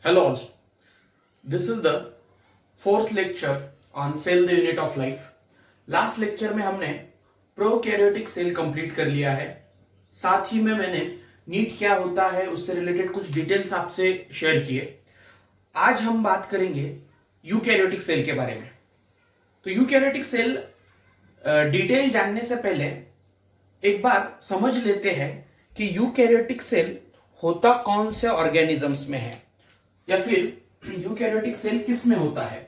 Hello all. This is the fourth lecture on cell the unit of life. Last lecture में हमने prokaryotic cell complete कर लिया है। साथ ही में मैंने नीट क्या होता है उससे रिलेटेड कुछ डिटेल्स आपसे शेयर किए। आज हम बात करेंगे यूकैरियोटिक सेल के बारे में। तो यूकैरियोटिक सेल डिटेल जानने से पहले एक बार समझ लेते हैं कि यूकैरियोटिक सेल होता कौन से ऑर्गेनिजम्स में है या फिर यूकैरियोटिक सेल किस में होता है।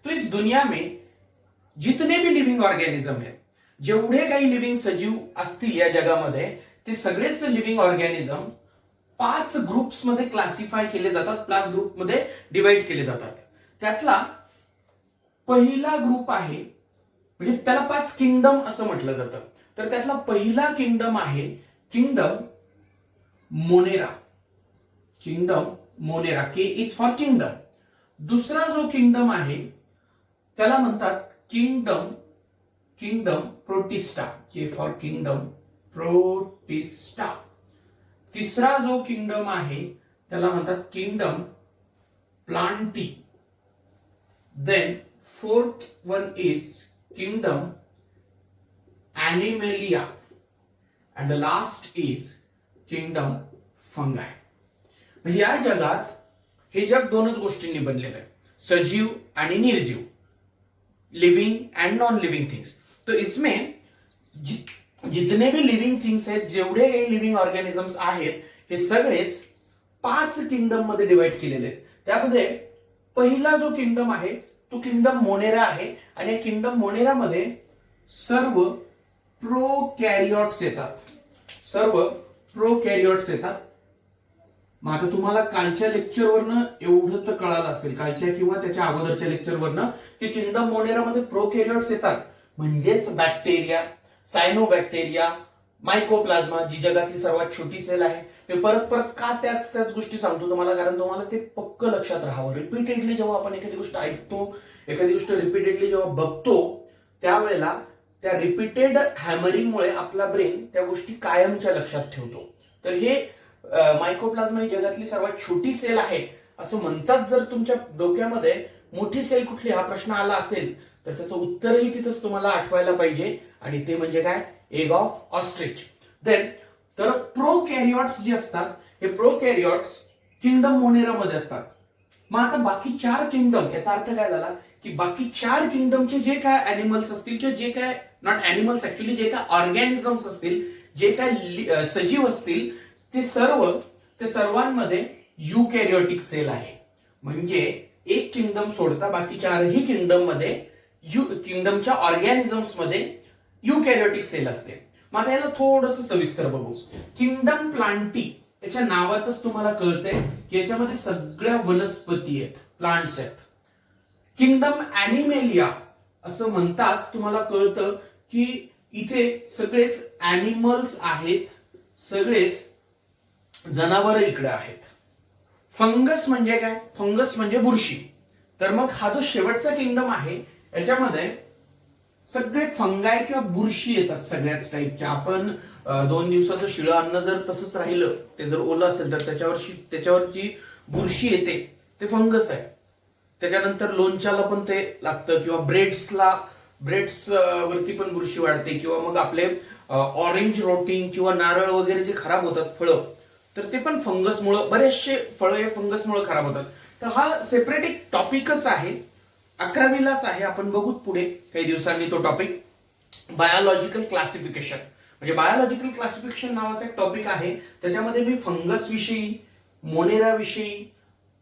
तो इस दुनिया में जितने भी लिव्हिंग ऑर्गॅनिझम आहेत, जेवढे काही लिव्हिंग सजीव असतील या जगामध्ये, ते सगळेच लिव्हिंग ऑर्गॅनिझम 5 ग्रुप्स मध्ये क्लासिफाय केले जातात, 5 ग्रुप मध्ये डिवाइड केले जातात। त्यातला पहिला ग्रुप आहे, म्हणजे त्याला 5 किंगडम असं म्हटलं जातं। तर त्यातला पहिला किंगडम आहे kingdom Monera. Kingdom Monera, K is for kingdom. दुसरा जो किंगडम आहे त्याला म्हणतात kingdom Protista, K for kingdom Protista. तिसरा जो किंगडम आहे त्याला म्हणतात kingdom Plantae. Then fourth one is kingdom Animalia and the last is kingdom fungi। म्हणजे या जगात हे जग दोनच गोष्टींनी बनलेलं आहे, सजीव आणि निर्जीव, living and non living things. तो इसमें जितने भी लिविंग थिंग्स आहेत, जेवढे लिविंग ऑर्गॅनिझम्स आहेत, हे सगळेच 5 किंगडम मध्ये डिवाइड केलेले आहेत। त्यामध्ये पहिला जो किंगडम आहे तो किंगडम मोनेरा आहे आणि या किंगडम मोनेरा मध्ये सर्व प्रोकॅरियोट्स येतात, सर्व प्रोकॅरियोट्स येतात। मग आता तुम्हाला कालच्या लेक्चरवरनं एवढं तर कळालं असेल, कालच्या किंवा त्याच्या अगोदरच्या लेक्चरवरनं, की किंगडम मोनेरा मध्ये प्रोकॅरियोट्स येतात, म्हणजेच बॅक्टेरिया, सायनोबॅक्टेरिया, मायकोप्लाझ्मा, जी जगातली सर्वात छोटी सेल आहे। मी परत परत का त्याच गोष्टी सांगतो तुम्हाला, कारण तुम्हाला ते पक्क लक्षात राहावं। रिपीटेडली जेव्हा आपण एखादी गोष्ट ऐकतो, एखादी गोष्ट रिपीटेडली जेव्हा बघतो, त्यावेळेला त्या रिपीटेड हॅमरिंगमुळे आपला ब्रेन त्या गोष्टी कायमच्या लक्षात ठेवतो। तर हे मायकोप्लाझ्मा ही जगातली सर्वात छोटी सेल आहे असं म्हणतात। जर तुमच्या डोक्यामध्ये मोठी सेल कुठली हा प्रश्न आला असेल तर त्याचं उत्तरही तिथंच तुम्हाला आठवायला पाहिजे, आणि ते म्हणजे काय, एग ऑफ ऑस्ट्रिच। देन तर प्रोकॅरियोट्स जे असतात, हे प्रोकॅरियोट्स किंगडम मोनेरा मध्ये असतात। मग आता बाकी 4 किंगडम, याचा अर्थ काय झाला की बाकी 4 किंगडमचे जे काय एनिमल्स असतील किंवा जे काय नॉट एनिमल्स ऍक्च्युअली, जे काय ऑर्गॅनिझम्स असतील, जे काय सजीव असतील, ते सर्वांमध्ये यूकॅरियोटिक सेल आहे। म्हणजे एक किंगडम सोडता बाकी 4ही किंगडम मध्ये, किंगडमच्या ऑर्गॅनिझम्स मध्ये यूकॅरियोटिक सेल असते। मग आता याला थोडंसं सविस्तर बघू। किंगडम प्लांटी, याच्या नावातच तुम्हाला कळतंय की याच्यामध्ये सगळ्या वनस्पती आहेत, प्लांट्स आहेत। किंगडम एनिमेलिया असं म्हणतात, तुम्हाला कळतं की इथे सगळेच ॲनिमल्स आहेत, सगळेच जनावर इकडे आहेत। फंगस म्हणजे काय, फंगस म्हणजे बुरशी। तर मग हा जो शेवटचा किंगडम आहे याच्यामध्ये सगळे फंगाय किंवा बुरशी येतात सगळ्याच टाईपच्या। आपण 2 दिवसाचं शिळं अन्न जर तसंच राहिलं, ते जर ओलं असेल तर त्याच्यावरची बुरशी येते, ते फंगस आहे। त्याच्यानंतर लोणच्याला पण ते लागतं, किंवा ब्रेड्स वरती पण बुरशी वाढते, किंवा मग आपले ऑरेंज रोटिंग किंवा नारळ वगैरे जे खराब होतात फळं, तर ते पण फंगसमुळे, बरेचसे फळं हे फंगसमुळे खराब होतात। तर हा सेपरेट एक टॉपिकच आहे, 11वीलाच आहे, आपण बघू पुढे काही दिवसांनी तो टॉपिक। बायोलॉजिकल क्लासिफिकेशन, म्हणजे बायोलॉजिकल क्लासिफिकेशन नावाचा एक टॉपिक आहे, त्याच्यामध्ये मी फंगस विषयी, मोनेरा विषयी,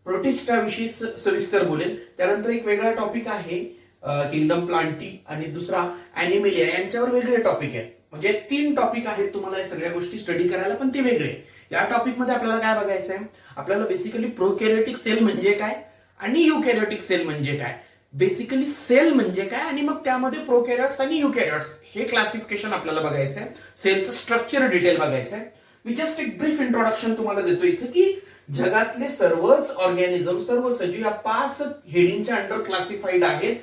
प्रोटिस्टा विषयी सविस्तर बोलेल। त्यानंतर एक वेगळा टॉपिक आहे किंगडम प्लांटी, आणि दुसरा एनिमेलिया, यांच्यावर वेगळे टॉपिक आहेत। म्हणजे 3 टॉपिक आहेत तुम्हाला या सगळ्या गोष्टी स्टडी करायला, पण ते वेगळे। या टॉपिक मध्ये आपल्याला काय बघायचं आहे, आपल्याला बेसिकली प्रोकॅरियोटिक सेल म्हणजे काय आणि यूकॅरियोटिक सेल म्हणजे काय, बेसिकली सेल म्हणजे काय, आणि मग त्यामध्ये प्रोकॅरियोट्स आणि यूकॅरियोट्स हे क्लासिफिकेशन आपल्याला बघायचं आहे। सेलचं स्ट्रक्चर डिटेल बघायचं आहे। मी जस्ट एक ब्रीफ इंट्रोडक्शन तुम्हाला देतो इथे, की जगातले सर्वच ऑर्गॅनिझम, सर्व सजीव या 5 हेडिंगच्या अंडर क्लासिफाईड आहेत।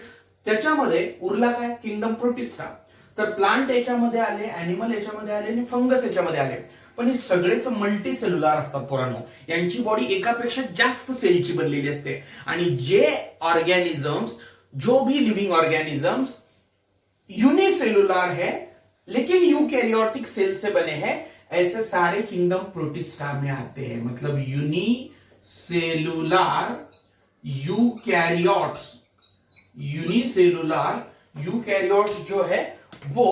त्याच्यामध्ये उरला काय, किंगडम प्रोटिस्टा। तर प्लांट याच्यामध्ये आले, ॲनिमल याच्यामध्ये आले आणि फंगस याच्यामध्ये आले। पण हे सगळेच मल्टी सेल्युलर असतात पोरांनो. यांची बॉडी एकापेक्षा जास्त सेलची बनलेली असते. आणि जे ऑर्गेनिजम्स, जो भी लिविंग ऑर्गेनिजम्स यूनिसेलुलर है लेकिन यूकैरियोटिक सेल से बने हैं, ऐसे सारे किंगडम प्रोटिस्टा में आते हैं. मतलब यूनिसेलुलर यूकैरियोट्स, यूनिसेलुलर यूकैरियोट्स जो है वो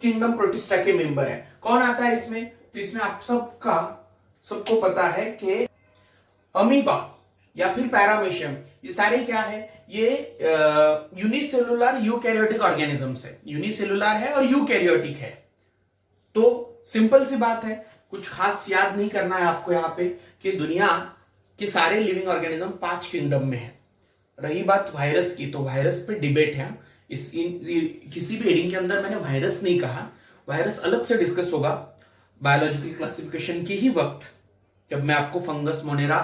किंगडम प्रोटिस्टा के मेंबर है. कौन आता है इसमें? तो इसमें आप सबको पता है कि अमीबा या फिर पैरामीशियम, ये सारे क्या है? ये यूनिसेलुलर यूकैरियोटिक ऑर्गेनिजम्स है. यूनिसेलुलर है और यूकैरियोटिक है. तो सिंपल सी बात है, कुछ खास याद नहीं करना है आपको यहाँ पे कि दुनिया के सारे लिविंग ऑर्गेनिज्म 5 किंगडम में है. रही बात वायरस की, तो वायरस पे डिबेट है. किसी भी हेडिंग के अंदर मैंने वायरस नहीं कहा. वायरस अलग से डिस्कस होगा बायोलॉजिकल क्लासिफिकेशन के ही वक्त, जब मैं आपको फंगस, मोनेरा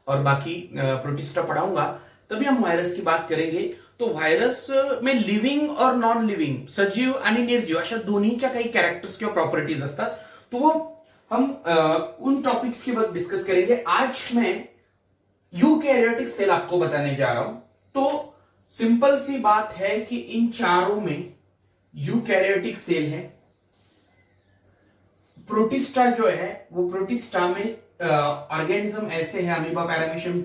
और बाकी प्रोटिस्टा पढ़ाऊंगा, तभी हम वायरस की बात करेंगे. तो व्हायरस में लिव्हिंग और नॉन लिव्हिंग, सजीव आणि निर्जीव अशा दोन्हीच्या काही कॅरेक्टर्स किंवा प्रॉपर्टीज असतात. तो वो हम उन टॉपिक्स के वक्त डिस्कस करेंगे. आज मैं यूकैरियोटिक सेल आपको बताने जा रहा हूं. तो सिंपल सी बात है कि इन चारों में यूकैरियोटिक सेल है. प्रोटिस्टा जो है वो प्रोटिस्टा में ऑर्गेनिज्म ऐसे हैं अमीबा पैरामीशियम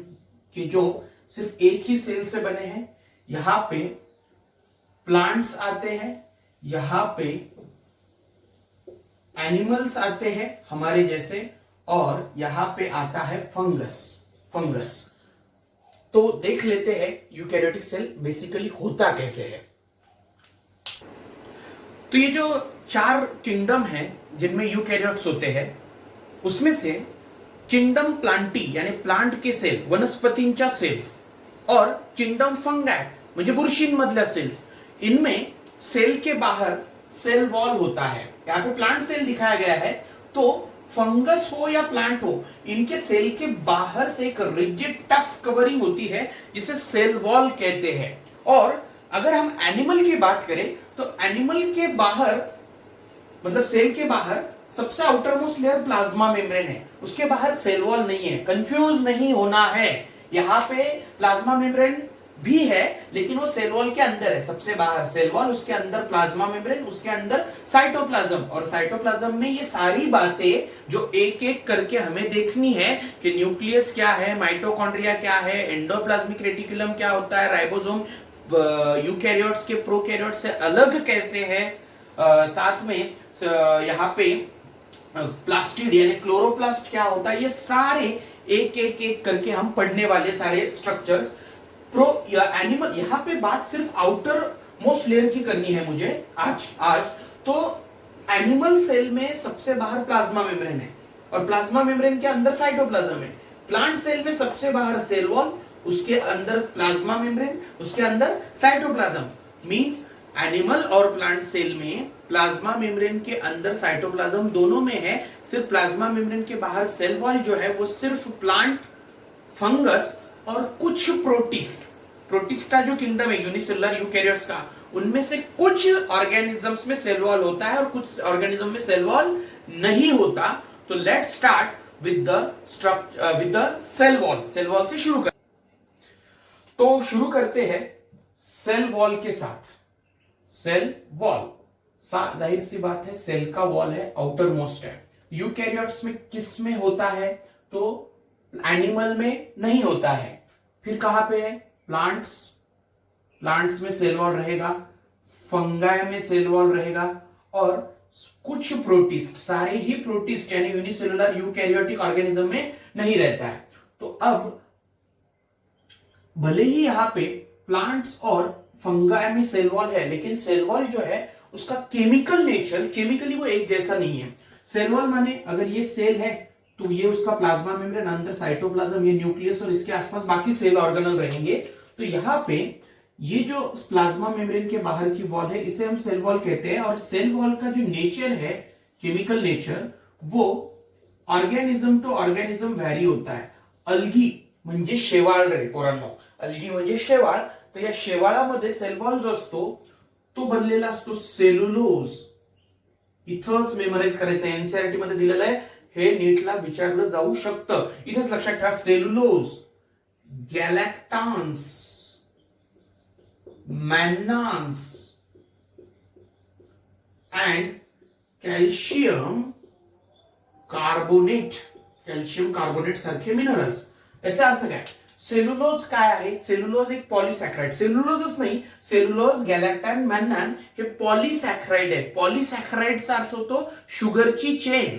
के जो सिर्फ एक ही सेल से बने हैं. यहां पे प्लांट्स आते हैं, यहां पे एनिमल्स आते हैं हमारे जैसे, और यहां पे आता है फंगस. तो देख लेते हैं यूकैरियोटिक सेल बेसिकली होता कैसे है. तो ये जो 4 किंगडम है जिनमें यूकैरियोट्स होते हैं, उसमें से किंगडम प्लांटी यानी प्लांट के सेल, वनस्पतींच्या सेल्स, और किंगडम फंगाई म्हणजे बुरशींमधल्या सेल्स, इनमें सेल के बाहर सेल वॉल होता है. यहां पे प्लांट सेल दिखाया गया है. तो फंगस हो या प्लांट हो, इनके सेल के बाहर से एक रिजिड टफ कवरिंग होती है जिसे सेल वॉल कहते हैं. और अगर हम एनिमल की बात करें तो एनिमल के बाहर, मतलब सेल के बाहर सबसे outer most layer plasma membrane है, उसके बाहर सेल वॉल नहीं है. कंफ्यूज नहीं होना है. यहां पे प्लाज्मा मेम्ब्रेन भी है लेकिन वो सेल वॉल के अंदर है. सबसे बाहर सेल वॉल, उसके अंदर प्लाज्मा मेम्ब्रेन, उसके अंदर साइटोप्लाज्म. और साइटोप्लाज्म में ये सारी बातें जो एक एक करके हमें देखनी है कि न्यूक्लियस क्या है, माइटोकॉन्ड्रिया क्या है, एंडोप्लाज्मिक रेटिकुलम क्या होता है, राइबोसोम यूकैरियोट्स के प्रोकैरियोट्स से अलग कैसे है, साथ में यहाँ पे प्लास्टिड यानी क्लोरोप्लास्ट क्या होता है, ये सारे एक एक एक करके हम पढ़ने वाले सारे स्ट्रक्चर्स. प्रो या एनिमल, यहाँ पे बात सिर्फ आउटर मोस्ट लेयर की करनी है मुझे आज. तो एनिमल सेल में सबसे बाहर प्लाज्मा मेम्ब्रेन है और प्लाज्मा मेम्ब्रेन के अंदर साइटोप्लाज्म है. प्लांट सेल में सबसे बाहर सेल वॉल, उसके अंदर प्लाज्मा मेम्ब्रेन, उसके अंदर साइटोप्लाज्म. मींस एनिमल और प्लांट सेल में प्लाज्मा मेम्ब्रेन के अंदर साइटोप्लाज्म दोनों में है. सिर्फ प्लाज्मा मेम्ब्रेन के बाहर सेल वॉल जो है वो सिर्फ प्लांट, फंगस और कुछ प्रोटिस्टा जो किंगडम है यूनिसेलुलर यूकैरियोट्स का, उनमें से कुछ ऑर्गेनिजम्स में सेल वॉल होता है और कुछ ऑर्गेनिज्म में सेल वॉल नहीं होता. तो let's start with the cell wall. Cell wall से शुरू करते हैं सेल वॉल के साथ. सेल वॉल जाहिर सी बात है सेल का वॉल है, आउटर मोस्ट है. यूकैरियोट्स में किस में होता है? तो एनिमल में नहीं होता है. फिर कहां पे है? प्लांट्स में सेल वॉल रहेगा, फंगाई में सेल वॉल रहेगा, और कुछ प्रोटिस्ट, सारे ही प्रोटिस्ट यानी यूनिसेलुलर यूकैरियोटिक ऑर्गेनिज्म में नहीं रहता है. तो अब भले ही यहां पे प्लांट्स और फंगाई में सेल वॉल है, लेकिन सेल वॉल जो है उसका केमिकल नेचर, केमिकली वो एक जैसा नहीं है. सेल वॉल माने अगर ये सेल है तो ये उसका प्लाज्मा मेम्ब्रेन, अंदर साइटोप्लाज्म, ये न्यूक्लियस और इसके आसपास बाकी सेल ऑर्गेनल रहेंगे. तो यहाँ पे ये जो प्लाज्मा मेम्ब्रेन के बाहर की वॉल है इसे हम सेल वॉल कहते हैं. और सेल वॉल का जो नेचर है, केमिकल नेचर, वो ऑर्गेनिज्म टू ऑर्गेनिज्म व्हॅरी होता है. अल्गी म्हणजे शेवाळ रे पोरांनो, अल्गी म्हणजे शेवाळ. तर या शेवाळामध्ये सेल वॉल जो असतो तो बनलेला असतो सेल्युलोज इथंच मेमराईज करायचं. एनसीईआरटी मध्ये दिलेलं आहे, हे नीटला विचारलं जाऊ शकतं. इथंच लक्षात ठेवा. Cellulose, galactans, mannans and calcium carbonate, calcium carbonate सारखे मिनरल्स. याचा अर्थ काय? सेल्युलोज काय आहे? सेल्युलोज एक पॉलिसॅक्राइड. सेल्युलोजच नाही, सेल्युलोज, गॅलॅक्टान, मॅन्नान हे पॉलिसॅक्राइड आहे. पॉलिसॅक्राइडचा अर्थ होतो शुगरची चेन.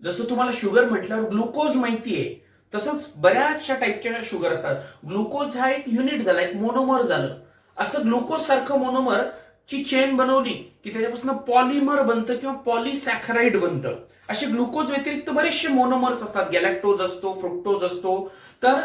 जसं तुम्हाला शुगर म्हटल्यावर ग्लुकोज माहितीये, तसंच बऱ्याचशा टाईपच्या शुगर असतात. ग्लुकोज हा एक युनिट झाला, एक मोनोमर झालं. असं ग्लुकोज सारखं मोनोमर ची चेन बनवली की त्याच्यापासून पॉलिमर बनतं किंवा पॉलिसॅक्राइड बनतं. असे ग्लुकोज व्यतिरिक्त बरेचसे मोनोमर्स असतात. गॅलॅक्टोज असतो, फ्रुक्टोज असतो. तर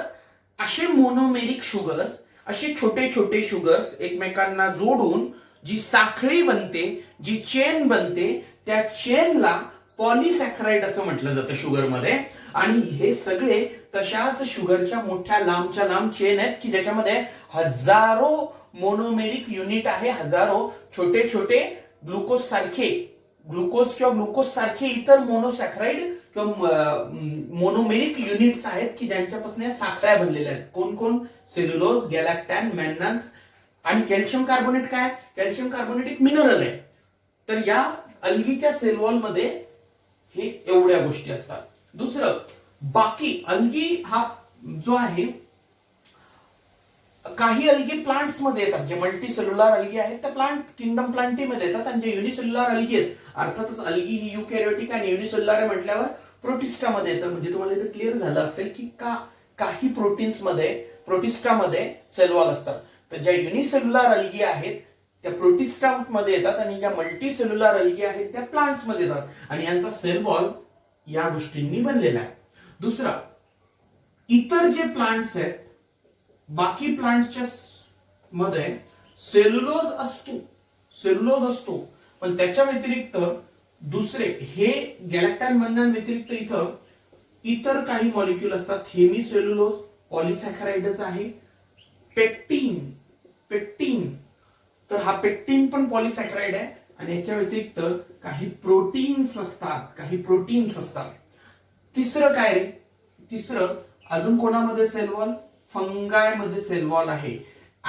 असे मोनोमेरिक शुगर्स, असे छोटे छोटे शुगर्स एकमेकांना जोडून जी साखळी बनते, जी चेन बनते, त्या चेनला पॉलिसॅक्राइड असं म्हटलं जातं शुगरमध्ये. आणि हे सगळे तशाच शुगरच्या मोठ्या लांबच्या लांब चेन आहेत की ज्याच्यामध्ये हजारो मोनोमेरिक युनिट आहे, हजारो छोटे छोटे ग्लुकोज किंवा ग्लुकोज सारखे इतर मोनोसॅक्राइड किंवा मोनोमेरिक युनिट्स आहेत की ज्यांच्यापासून या साखळ्या बनलेल्या आहेत. कोण कोण? सेल्युलोज, गॅलॅक्टॅन, मॅन्नान्स आणि कॅल्शियम कार्बोनेट. काय? कॅल्शियम कार्बोनेट एक मिनरल आहे. तर या अल्गीच्या सेल वॉल मध्ये हे एवढ्या गोष्टी असतात. दुसरं, बाकी अल्गी हा जो आहे, काही अल्गी प्लांट्स मध्ये येतात. जे मल्टी सेल्युलर अल्गी आहेत त्या प्लांट किंगडम प्लांटी मध्ये येतात. आणि जे युनिसेल्युलर अल्गी आहेत, अर्थातच अल्गी ही युकॅरियोटिक आणि युनिसेल्युलर म्हटल्यावर प्रोटिस्टा मध्ये येतं. म्हणजे तुम्हाला इथे क्लिअर झालं असेल की काही प्रोटीन्स मध्ये, प्रोटिस्टा मध्ये सेल वॉल असतात. तर ज्या युनिसेल्युलर अल्गी आहेत त्या प्रोटिस्टा मध्ये येतात आणि ज्या मल्टी सेल्युलर अल्गी आहेत त्या प्लांट्स मध्ये येतात. आणि यांचा सेल वॉल या गोष्टींनी बनलेला आहे. दुसरा, इतर जे प्लांट्स आहेत, बाकी प्लांट्सच्या मध्ये सेल्युलोज असतो, पण त्याच्या व्यतिरिक्त दुसरे हे गॅलॅक्टॅन, मॅन्नान व्यतिरिक्त इथं इतर काही मॉलिक्यूल असतात. हेमी सेल्युलोज पॉलिसॅक्राइडच आहे. पेक्टिन, तर हा पेक्टिन पण पॉलिसॅक्राइड आहे. आणि याच्या व्यतिरिक्त काही प्रोटीन्स असतात. तिसरं काय रे? तिसरं अजून कोणामध्ये सेल वॉल? फंगाय मध्ये सेल वॉल आहे.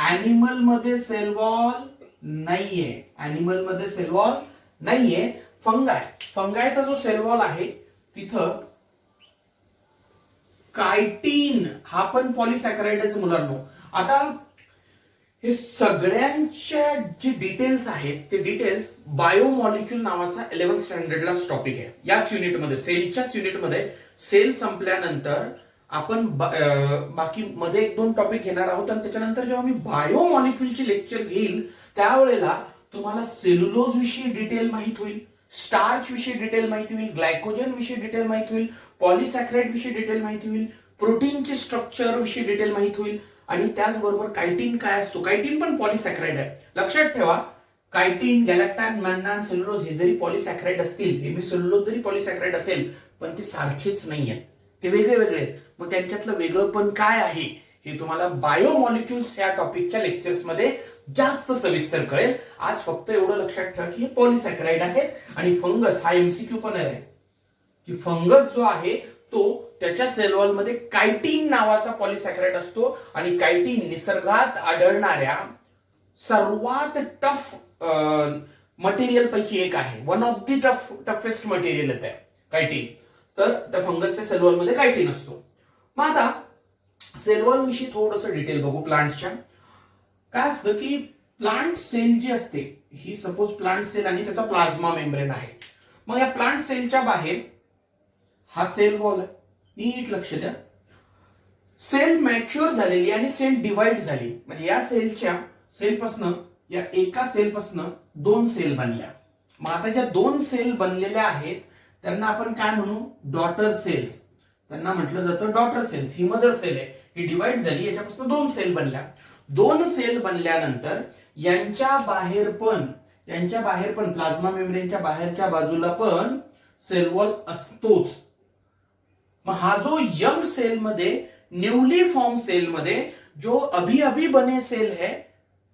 ऍनिमल मध्ये सेल वॉल नाहीये. फंगायचा जो सेल वॉल आहे तिथं कायटीन हा पण पॉलिसॅक्राइडच मुलांनो. आता हे सगळ्यांच्या जे डिटेल्स आहेत ते डिटेल्स बायोमॉलिक्यूल नावाचा 11th स्टँडर्डलाच टॉपिक आहे. याच युनिटमध्ये, सेलच्याच युनिटमध्ये. सेल संपल्यानंतर आपण बाकी मध्ये 1-2 टॉपिक घेणार आहोत. आणि त्याच्यानंतर जेव्हा मी बायोमॉलिक्यूलची लेक्चर घेईल त्यावेळेला तुम्हाला सेल्युलोज विषयी डिटेल माहित होईल, स्टार्च विषयी डिटेल माहिती होईल, ग्लायकोजन विषयी डिटेल माहिती होईल, पॉलिसॅक्राइड विषयी डिटेल माहिती होईल, प्रोटीनचे स्ट्रक्चर विषयी डिटेल माहिती होईल. आणि त्याचबरोबर कायटीन काय असतो? कायटीन पण पॉलिसॅक्राइड आहे. लक्षात ठेवा, कायटीन, गॅलॅक्टॅन, मॅन्नान, सेल्युलोज हे जरी पॉलिसॅक्राइड असतील, हेमिसेल्युलोज जरी पॉलिसॅक्राइड असेल, पण ते सारखेच नाहीयेत, ते वेगळे वेगळे आहेत. मग त्यांच्यातलं वेगळंपण काय आहे हे तुम्हाला बायोमॉलिक्युल्स या टॉपिकच्या लेक्चर्स मध्ये जास्त सविस्तर कळेल. आज फक्त एवढं लक्षात ठेवा की हे पॉलिसॅक्राइड आहेत. आणि फंगस हा एमसीक्यू पण आहे की फंगस जो आहे तो त्याच्या सेल वॉल मध्ये कायटीन नावाचा पॉलिसॅक्राइड असतो. आणि कायटीन निसर्गात आढळणाऱ्या सर्वात टफ मटेरियल पैकी एक आहे. One of the toughest material आहे कायटीन. तर त्या फंगसच्या सेल वॉल मध्ये कायटीन असतो. मग आता सेल वॉल विषयी थोडंसं डिटेल बघू प्लांट्सच्या. काय असतं की प्लांट सेल जी असते ही, सपोज प्लांट सेल आणि त्याचा प्लाझ्मा मेम्ब्रेन आहे. मग या प्लांट सेलच्या बाहेर हा सेल वॉल आहे. नीट लक्ष द्या. सेल मॅच्युअर झालेली आणि सेल डिवाइड झाली, म्हणजे या सेलपासनं या एका सेलपासनं 2 सेल बनल्या. मग आता ज्या 2 सेल बनलेल्या आहेत त्यांना आपण काय म्हणू? Daughter cells. त्यांना म्हटलं जातं डॉटर सेल्स. ही मदर सेल आहे, ही डिवाइड झाली, याच्यापासून 2 सेल बनल्या. 2 सेल बनल्यानंतर यांच्या बाहेर पण प्लाझ्मा मेम्ब्रेनच्या बाहेरच्या बाजूला पण सेल वॉल असतोच. मग हा जो यंग सेल मध्ये, न्यूली फॉर्म सेल में जो अभी बने सेल है,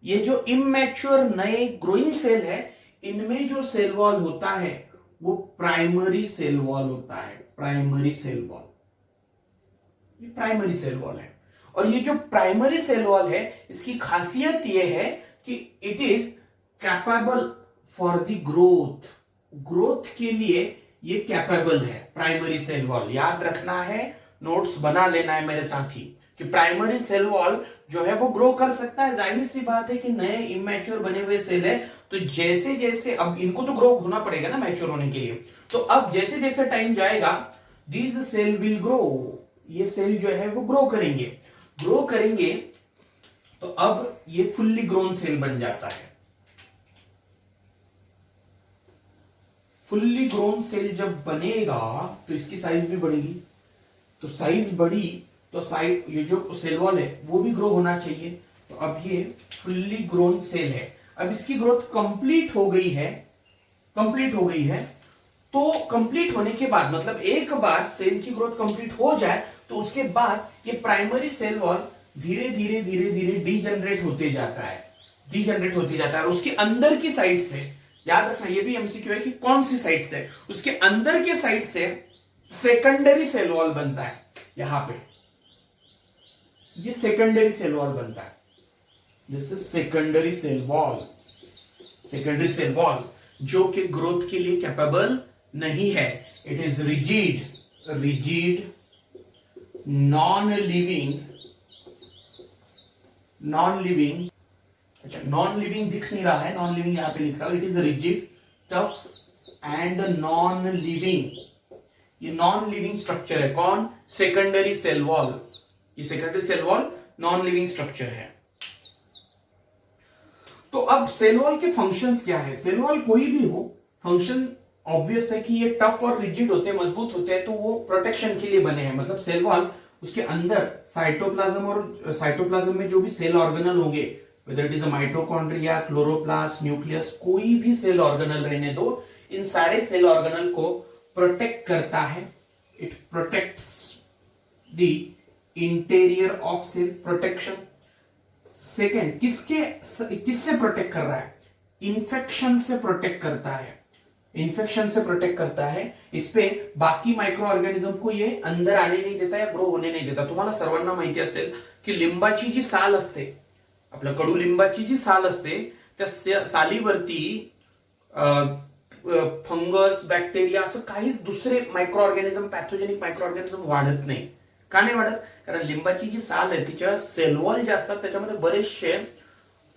ये जो इमैच्योर नए ग्रोइंग सेल है, इनमें जो सेल वॉल होता है वो प्राइमरी सेल वॉल होता है। प्राइमरी सेल वॉल, ये प्राइमरी सेल वॉल है। और ये जो प्राइमरी सेल वॉल है, इसकी खासियत ये है कि it is capable for the growth. Growth के लिए ये कैपेबल है प्राइमरी सेल वॉल। याद रखना है, नोट्स बना लेना है मेरे साथी, कि प्राइमरी सेल वॉल जो है वो ग्रो कर सकता है। जाहिर सी बात है कि नए इमेच्योर बने हुए सेल है, तो जैसे जैसे अब इनको तो ग्रो होना पड़ेगा ना मैच्योर होने के लिए, तो अब जैसे जैसे टाइम जाएगा दीज सेल विल ग्रो, ये सेल जो है वो ग्रो करेंगे। ग्रो करेंगे तो अब ये फुल्ली ग्रोन सेल बन जाता है। फुल्ली ग्रोन सेल जब बनेगा तो इसकी साइज भी बढ़ेगी, तो साइज बढ़ी तो साइड ये जो सेल वॉल है वो भी ग्रो होना चाहिए। तो अब ये फुल्ली ग्रोन सेल है। अब इसकी ग्रोथ कंप्लीट हो गई है, कंप्लीट हो गई है। तो कंप्लीट होने के बाद मतलब एक बार सेल की ग्रोथ कंप्लीट हो जाए तो उसके बाद ये प्राइमरी सेल वॉल धीरे धीरे धीरे धीरे डीजनरेट होते जाता है, डीजनरेट होते जाता है। और उसके अंदर की साइड से, याद रखना ये भी एमसीक्यू है कि कौन सी साइड से, उसके अंदर के साइड से सेकेंडरी सेल वॉल बनता है। यहां पे ये सेकेंडरी सेल वॉल बनता है। This is secondary cell wall. Secondary cell wall जो कि ग्रोथ के लिए कैपेबल नहीं है। It is rigid, rigid, non living, non living, अच्छा नॉन लिविंग दिख नहीं रहा है, नॉन लिविंग यहां पे लिख रहा हूं। It is rigid, tough and non living. ये नॉन लिविंग स्ट्रक्चर है। कौन? Secondary cell wall. ये secondary cell wall non living structure है। तो अब सेल वॉल के फंक्शंस क्या है? सेल वॉल कोई भी हो, फंक्शन ऑब्वियस है कि ये टफ और रिजिड होते हैं, मजबूत होते हैं, तो वो प्रोटेक्शन के लिए बने हैं। मतलब सेल वॉल, उसके अंदर साइटोप्लाज्म और साइटोप्लाज्म में जो भी सेल ऑर्गेनल होंगे, whether it is a mitochondria, chloroplast, nucleus, कोई भी सेल ऑर्गेनल रहने दो, इन सारे सेल ऑर्गेनल को प्रोटेक्ट करता है। It protects the interior of cell, protection. Second, किससे प्रोटेक्ट कर रहा है? इन्फेक्शन से प्रोटेक्ट करता है, इन्फेक्शन से प्रोटेक्ट करता है। इस पे बाकी मायक्रो ऑर्गॅनिझम को ये अंदर आने नहीं देता या ग्रो होने नहीं देता। तुम्हाला सर्वांना माहिती असेल की लिंबाची जी साल असते, आपल्या कडुलिंबाची जी साल असते, त्या सालीवरती फंगस, बॅक्टेरिया असं काहीच दुसरे micro organism, pathogenic micro organism वाढत नाही। का नाही वाढत? कारण लिंबाची जी साल आहे तिच्या सेल वॉल जे असतात त्याच्यामध्ये बरेचसे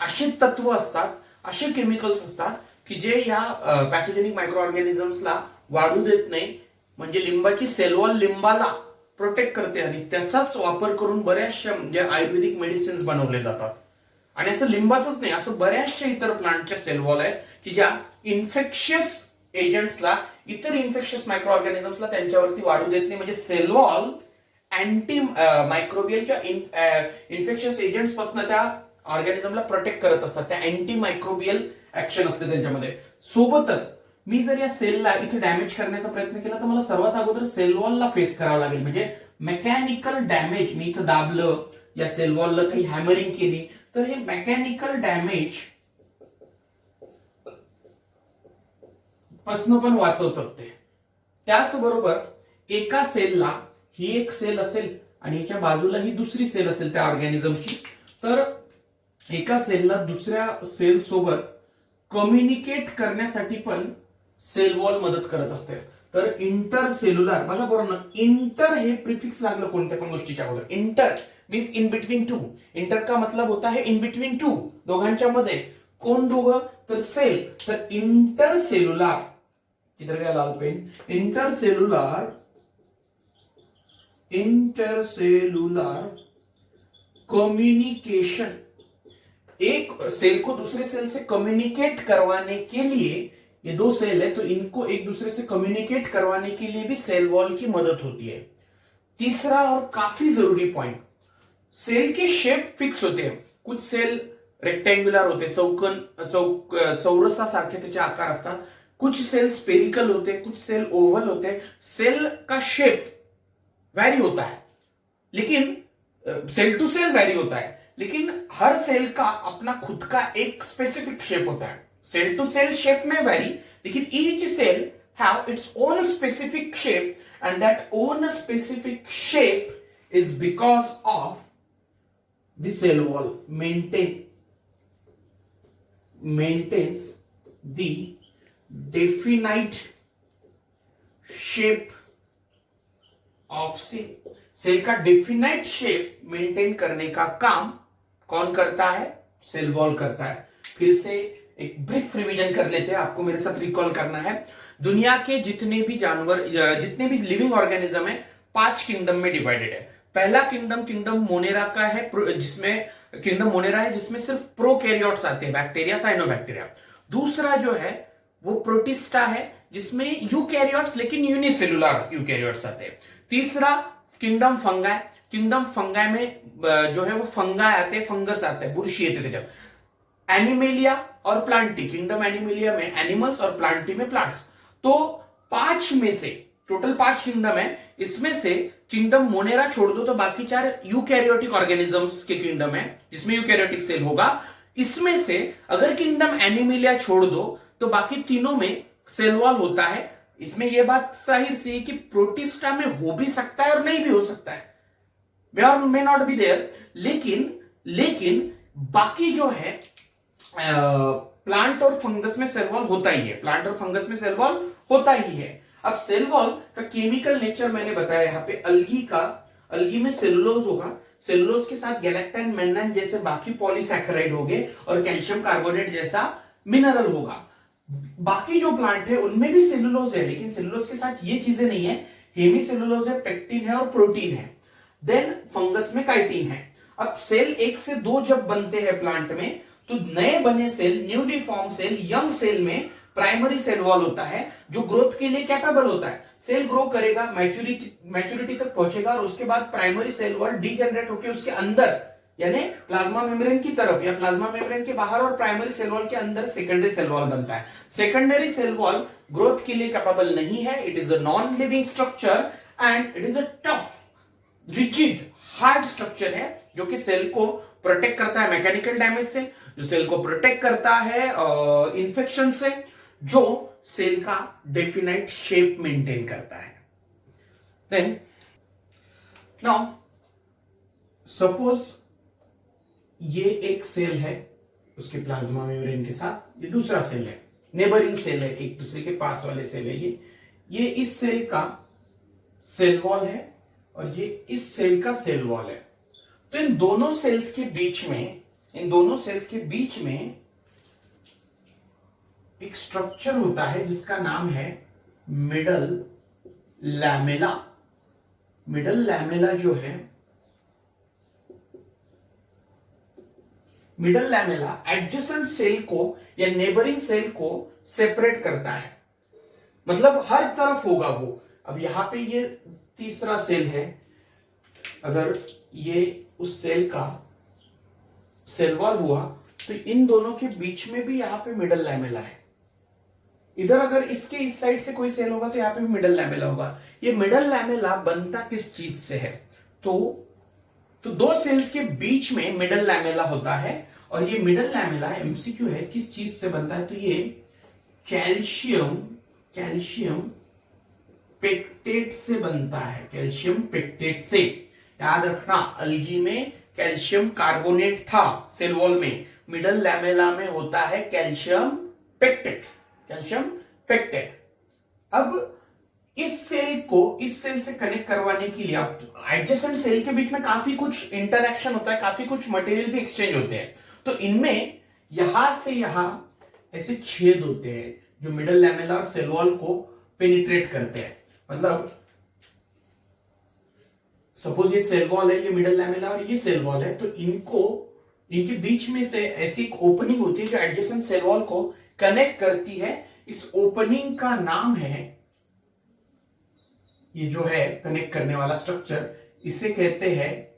असे तत्व असतात, असे केमिकल्स असतात की जे या पॅथोजेनिक मायक्रो ऑर्गॅनिझम्सला वाढू देत नाही। म्हणजे लिंबाची सेल वॉल लिंबाला प्रोटेक्ट करते आणि त्याचाच वापर करून बऱ्याचशा म्हणजे आयुर्वेदिक मेडिसिन्स बनवले जातात। आणि असं लिंबाचंच नाही, असं बऱ्याचशा इतर प्लांटच्या सेल वॉल आहेत की ज्या इन्फेक्शियस एजंट्सला, इतर इन्फेक्शियस मायक्रो ऑर्गॅनिझम्सला त्यांच्यावरती वाढू देत नाही। म्हणजे सेल वॉल अँटी मायक्रोबियल किंवा इन्फेक्शियस एजंट्स पासून त्या ऑर्गॅनिझमला प्रोटेक्ट करत असतात। त्या अँटी मायक्रोबियल ऍक्शन असते त्यांच्यामध्ये। सोबतच मी जर या सेलला इथे डॅमेज करण्याचा प्रयत्न केला तर मला सर्वात अगोदर सेल वॉलला फेस करावं लागेल। म्हणजे मेकॅनिकल डॅमेज, मी इथं दाबलं, या सेल वॉलला काही हॅमरिंग केली तर हे मेकॅनिकल डॅमेज पासून पण वाचवतात ते। त्याचबरोबर एका सेलला ही एक सेल असेल आणि याच्या बाजूला ही दुसरी सेल असेल त्या ऑर्गॅनिझमची, तर एका सेलला दुसऱ्या सेल सोबत कम्युनिकेट करण्यासाठी पण सेल वॉल मदत करत असते। तर इंटरसेल्युलर, बघा बरोबर ना, इंटर हे प्रिफिक्स लागलं कोणत्या पण गोष्टीच्या अगोदर। Inter means in between two. Inter का मतलब होता है इन बिटवीन टू, दोघांच्या मध्ये। कोण दोघं? तर सेल। तर इंटरसेल्युलर, इधर गया लाल पेन, इंटरसेल्युलर, इंटरसेल्युलर कम्युनिकेशन, एक सेल को दूसरे सेल से कम्युनिकेट करवाने के लिए, ये दो सेल है तो इनको एक दूसरे से कम्युनिकेट करवाने के लिए भी सेल वॉल की मदद होती है। तीसरा और काफी जरूरी पॉइंट, सेल के शेप फिक्स होते हैं। कुछ सेल रेक्टेंगुलर होते, चौरसा सारखे त्याचे आकार असतात। कुछ सेल स्पेरिकल होते, कुछ सेल ओवल होते। सेल का शेप वैरी होता है, लेकिन सेल टू सेल वैरी होता है, लेकिन हर सेल का अपना खुद का एक स्पेसिफिक शेप होता है। सेल टू सेल शेप में वैरी, लेकिन each cell have its own specific shape, and that own specific shape is because of the cell wall maintains the definite shape of cell. Cell का definite shape maintain करने का काम कौन करता है? Cell wall करता है. फिर से एक ब्रीफ रिवीजन कर लेते हैं, आपको मेरे साथ रिकॉल करना है. दुनिया के जितने भी जानवर, जितने भी लिविंग ऑर्गेनिज्म है, 5 किंगडम में डिवाइडेड है. पहला किंगडम मोनेरा का है, जिसमें किंगडम मोनेरा है, जिसमें सिर्फ प्रोकैरियोट्स आते हैं, बैक्टीरिया, साइनोबैक्टीरिया. दूसरा जो है वो प्रोटिस्टा है, जिसमें यूकैरियोट्स लेकिन यूनिसेलुलर यूकैरियोट्स आते हैं. तीसरा किंगडम फंगाई. किंगडम फंगाई में जो है वो फंगाई आते हैं, फंगस आते हैं, बुरशी आते थे. जब एनिमेलिया और प्लांटी, किंगडम एनिमेलिया में एनिमल्स और प्लांटी में प्लांट्स. तो 5 में से टोटल 5 किंगडम है, इसमें से किंगडम मोनेरा छोड़ दो तो बाकी 4 यूकैरियोटिक ऑर्गेनिजम्स के किंगडम है, जिसमें यूकैरियोटिक सेल होगा. इसमें से अगर किंगडम एनिमेलिया छोड़ दो तो बाकी तीनों में सेल वॉल होता है. इसमें यह बात जाहिर सी है कि प्रोटिस्टा में हो भी सकता है और नहीं भी हो सकता है, मे नॉट बी देयर. लेकिन बाकी जो है प्लांट और फंगस में सेल वॉल होता ही है. प्लांट और फंगस में सेल वॉल होता ही है. अब सेल वॉल का केमिकल नेचर मैंने बताया यहाँ पे. अलगी में सेलुलोज होगा, सेलुलोज के साथ गैलेक्टाइन, मेन्नाइन जैसे बाकी पॉलीसैकेराइड होंगे और कैल्शियम कार्बोनेट जैसा मिनरल होगा. बाकी जो प्लांट है उनमें भी सेलुलोज है, लेकिन सेलुलोज के साथ ये चीजें नहीं है. हेमी सेलुलोज है, पेक्टिन है और प्रोटीन है. देन फंगस में काइटिन है. अब सेल 1 से 2 जब बनते हैं प्लांट में, तो नए बने cell, newly formed cell, young cell में प्राइमरी सेल वॉल होता है, जो ग्रोथ के लिए कैपेबल होता है. सेल ग्रो करेगा, मैच्योरिटी तक पहुंचेगा और उसके बाद प्राइमरी सेल वॉल डीजनरेट होकर उसके अंदर, यानी प्लाज्मा मेम्ब्रेन की तरफ या प्लाज्मा मेम्ब्रेन के बाहर और प्राइमरी सेल वॉल के अंदर सेकेंडरी सेल वॉल बनता है. सेकेंडरी सेल वॉल ग्रोथ के लिए कैपेबल नहीं है. It is a non living structure and it is a tough, rigid, hard structure है, जो कि सेल को प्रोटेक्ट करता है मैकेनिकल डैमेज से, जो सेल को प्रोटेक्ट करता है इंफेक्शन से, जो सेल का डेफिनाइट शेप मेंटेन करता है. देन नाउ सपोज ये एक सेल है उसके प्लाज्मा मेम्ब्रेन के साथ, ये दूसरा सेल है, नेबरिंग सेल है, एक दूसरे के पास वाले सेल है. ये इस सेल का सेल वॉल है और ये इस सेल का सेल वॉल है. तो इन दोनों सेल्स के बीच में एक स्ट्रक्चर होता है जिसका नाम है मिडल लैमेला. मिडल लैमेला जो है, मिडल लैमेला एडजेसेंट सेल को या नेबरिंग सेल को सेपरेट करता है, मतलब हर तरफ होगा वो. अब यहां पे ये तीसरा सेल है, अगर ये उस सेल का सेल वॉल हुआ तो इन दोनों के बीच में भी यहां पे मिडल लैमेला है. इधर अगर इसके इस साइड से कोई सेल होगा तो यहां पे भी मिडल लैमेला होगा. ये मिडल लैमेला बनता किस चीज से है? तो 2 सेल्स के बीच में मिडल लैमेला होता है और ये मिडल लैमेला एमसीक्यू है, किस चीज से बनता है? तो ये कैल्शियम पेक्टेट से बनता है. कैल्शियम पेक्टेट से. याद रखना, अलगी में कैल्शियम कार्बोनेट था सेल वॉल में, मिडल लैमेला में होता है कैल्शियम पेक्टेट. अब इस सेल से कनेक्ट करवाने के लिए आप एडजेसेंट सेल के बीच में काफी कुछ इंटरैक्शन होता है, काफी कुछ मटेरियल भी एक्सचेंज होते हैं. तो इनमें यहां से यहां ऐसे छेद होते हैं जो मिडल लैमेला और सेल वॉल को पेनिट्रेट करते हैं. मतलब सपोज ये सेल वॉल है, ये मिडल लैमेला और ये सेल वॉल है, तो इनके बीच में से ऐसी एक ओपनिंग होती है जो एडजेसेंट सेल वॉल को कनेक्ट करती है. इस ओपनिंग का नाम है, ये जो है कनेक्ट करने वाला स्ट्रक्चर, इसे कहते हैं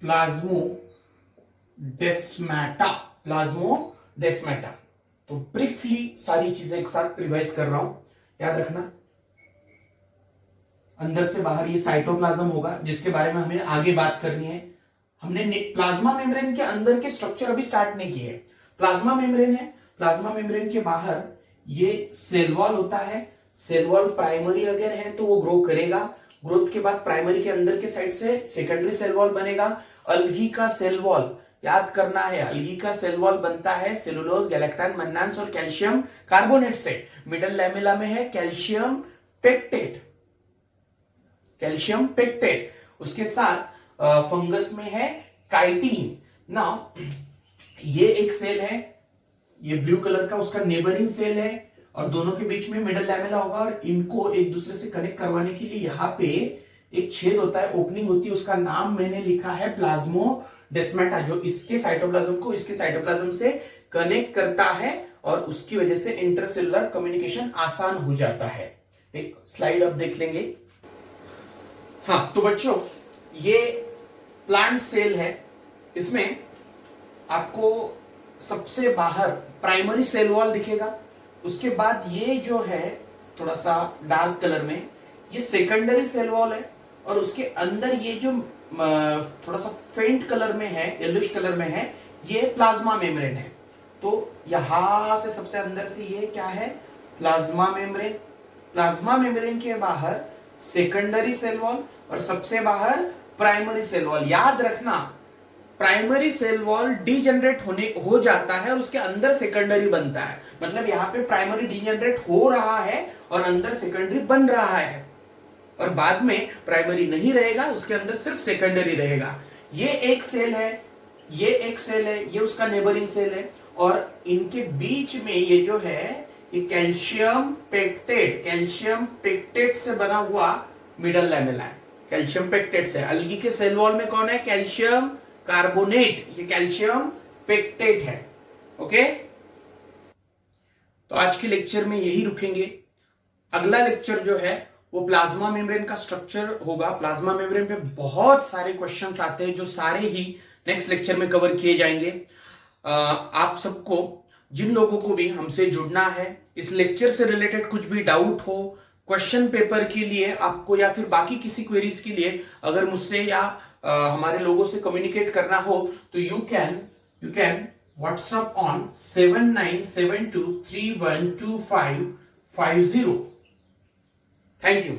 प्लाज्मोडेस्माटा. तो ब्रीफली सारी चीजें एक साथ रिवाइज कर रहा हूं, याद रखना. अंदर से बाहर ये साइटोप्लाज्म होगा, जिसके बारे में हमें आगे बात करनी है. हमने प्लाज्मा मेम्ब्रेन के अंदर के स्ट्रक्चर अभी स्टार्ट नहीं किए. प्लाज्मा मेम्ब्रेन है प्लाज्मा मेम्ब्रेन के बाहर ये सेल वॉल होता है। सेल वॉल प्राइमरी अगर है तो वो ग्रो करेगा, ग्रोथ के बाद प्राइमरी के अंदर के साइड से सेकेंडरी सेल वॉल बनेगा। अल्गी का सेल वॉल याद करना है, अल्गी का सेल वॉल बनता है सेलुलोज, गैलेक्टान, मन्नांस और कैल्शियम कार्बोनेट से। मिडल लैमेला में है कैल्शियम पेक्टेट, कैल्शियम पेक्टेट। उसके साथ फंगस में है काइटिन। ना ये एक सेल है, ये ब्लू कलर का उसका नेबरिंग सेल है और दोनों के बीच में मिडल लैमेला होगा और इनको एक दूसरे से कनेक्ट करवाने के लिए यहाँ पे एक छेद होता है, ओपनिंग होती है, उसका नाम मैंने लिखा है प्लाज्मोडेस्माटा, जो इसके साइटोप्लाज्म को इसके साइटोप्लाज्म से कनेक्ट करता है और उसकी वजह से इंटरसेलुलर कम्युनिकेशन आसान हो जाता है। एक स्लाइड अब देख लेंगे। हाँ तो बच्चों, ये प्लांट सेल है, इसमें आपको सबसे बाहर प्राइमरी सेल वॉल दिखेगा। उसके बाद ये जो है थोड़ा सा डार्क कलर में, ये सेकेंडरी सेल वॉल है और उसके अंदर ये जो थोड़ा सा फेंट कलर में है, येलोइश कलर में है, ये प्लाज्मा मेम्ब्रेन है। तो यहां से सबसे अंदर से ये क्या है, प्लाज्मा मेम्ब्रेन। प्लाज्मा मेम्ब्रेन के बाहर सेकेंडरी सेल वॉल और सबसे बाहर प्राइमरी सेल वॉल। याद रखना, प्राइमरी सेल वॉल डीजनरेट हो जाता है और उसके अंदर सेकेंडरी बनता है। मतलब यहाँ पे प्राइमरी डीजनरेट हो रहा है और अंदर सेकेंडरी बन रहा है, और बाद में प्राइमरी नहीं रहेगा, उसके अंदर सिर्फ सेकेंडरी रहेगा। ये एक सेल है, ये एक सेल है, ये उसका नेबरिंग सेल है और इनके बीच में ये जो है ये कैल्शियम पेक्टेट से बना हुआ मिडल लैमेला है। कैल्शियम पेक्टेट से, अल्गी के सेल वॉल में कौन है, कैल्शियम कार्बोनेट, ये कैल्शियम पेक्टेट है। ओके, तो आज के लेक्चर में यही रुकेंगे। अगला लेक्चर जो है वो प्लाज्मा मेम्ब्रेन का स्ट्रक्चर होगा। प्लाज्मा मेम्ब्रेन पे बहुत सारे क्वेश्चंस आते हैं जो सारे ही नेक्स्ट लेक्चर में कवर किए जाएंगे। आप सबको, जिन लोगों को भी हमसे जुड़ना है, इस लेक्चर से रिलेटेड कुछ भी डाउट हो, क्वेश्चन पेपर के लिए आपको या फिर बाकी किसी क्वेरीज के लिए अगर मुझसे या हमारे लोगों से कम्युनिकेट करना हो तो you can WhatsApp on 7972312550। Thank you.